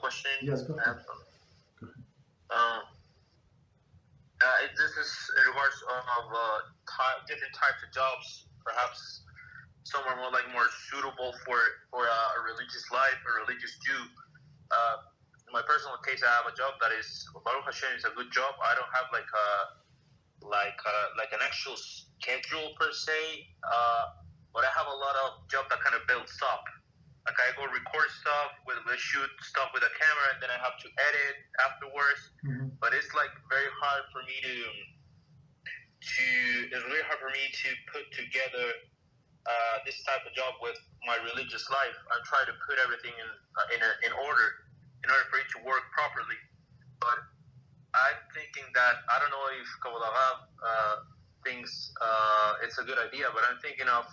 question. Yes, go ahead. This is in regards of different types of jobs. Perhaps some are more suitable for a religious life, a religious Jew. In my personal case, I have a job that is Baruch Hashem is a good job. I don't have like an actual schedule per se, but I have a lot of job that kind of builds up. Like I go record stuff, we shoot stuff with a camera, and then I have to edit afterwards. Mm-hmm. But it's like very hard for me to put together this type of job with my religious life. I'm trying to put everything in order for it to work properly. But I'm thinking that I don't know if kavod thinks it's a good idea, but I'm thinking of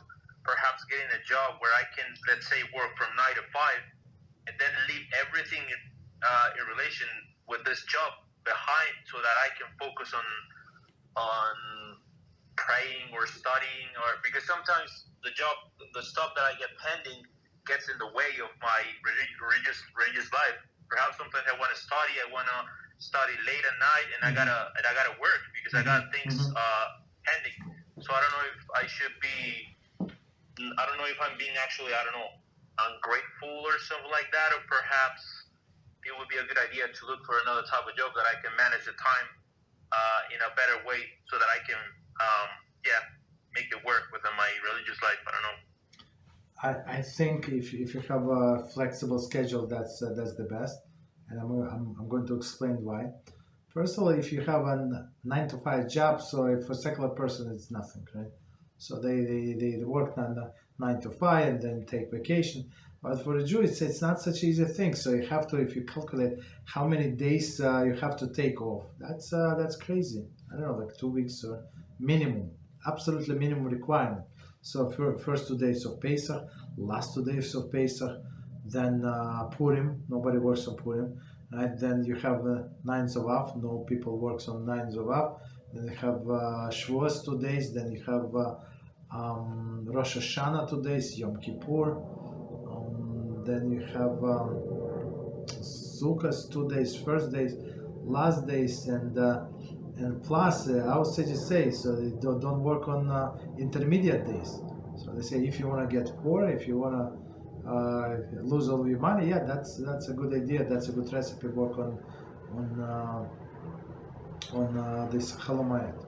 perhaps getting a job where I can, let's say, work from 9 to 5 and then leave everything in relation with this job behind so that I can focus on praying or studying, or because sometimes the stuff that I get pending gets in the way of my religious life. Perhaps sometimes I want to study late at night, and I gotta work because I got things pending. So I don't know if I should be. I don't know if I'm being actually, ungrateful or something like that, or perhaps it would be a good idea to look for another type of job that I can manage the time in a better way so that I can, make it work within my religious life. I don't know. I think if you have a flexible schedule, that's the best, and I'm going to explain why. First of all, if you have a 9 to 5 job, so for a secular person it's nothing, right? So they work 9 to 5 and then take vacation. But for a Jew, it's not such an easy thing. So you have to, if you calculate how many days you have to take off, that's crazy. I don't know, like 2 weeks or minimum, absolutely minimum requirement. So first 2 days of Pesach, last 2 days of Pesach, then Purim, nobody works on Purim, right? Then you have 9th of Av, no people works on 9th of Av. Then you have Shavuos 2 days, then you have Rosh Hashanah 2 days, Yom Kippur, then you have Sukkot 2 days, first days, last days, and plus I would say so they don't work on intermediate days. So they say if you want to get poor, if you want to lose all your money, yeah, that's a good idea. That's a good recipe. Work on this Chalamayat.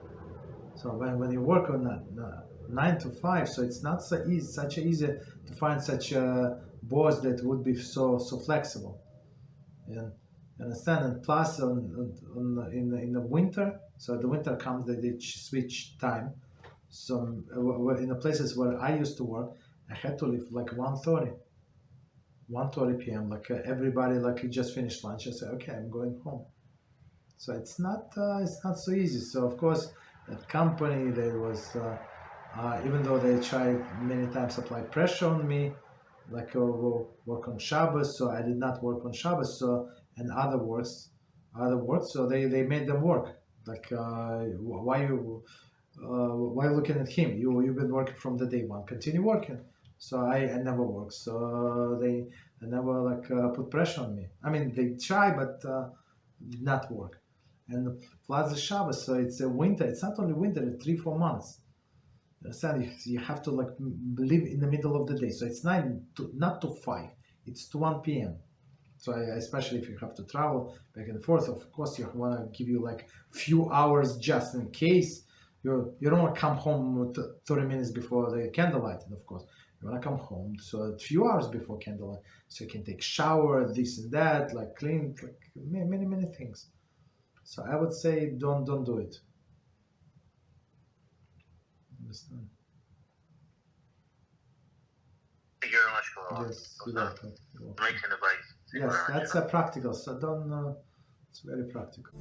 So when you work on 9 to 5, so it's not so easy, such easy to find such a boss that would be so flexible. And understand? And plus in the winter, so the winter comes, they switch time. So in the places where I used to work, I had to leave like 1:30 p.m. Like everybody like just finished lunch. I said, okay, I'm going home. So it's not so easy. So of course, that company, there was even though they tried many times apply pressure on me, like work on Shabbos. So I did not work on Shabbos. So and other works. So they made them work. Like why looking at him? You've been working from the day one. Continue working. So I never worked. So they never like put pressure on me. I mean they try, but did not work. And plus the Shabbos, so it's a winter. It's not only winter; it's 3-4 months. Understand? You have to like live in the middle of the day. So it's not to 5. It's to 1 p.m. So especially if you have to travel back and forth, of course you want to give you like few hours just in case. You don't want to come home 30 minutes before the candlelight, and of course you want to come home so a few hours before candlelight, so you can take shower, this and that, like clean, like many things. So I would say don't do it. Understand? Thank you very much for Yes, you're welcome. making advice. Yes, that's practical. So don't. It's very practical.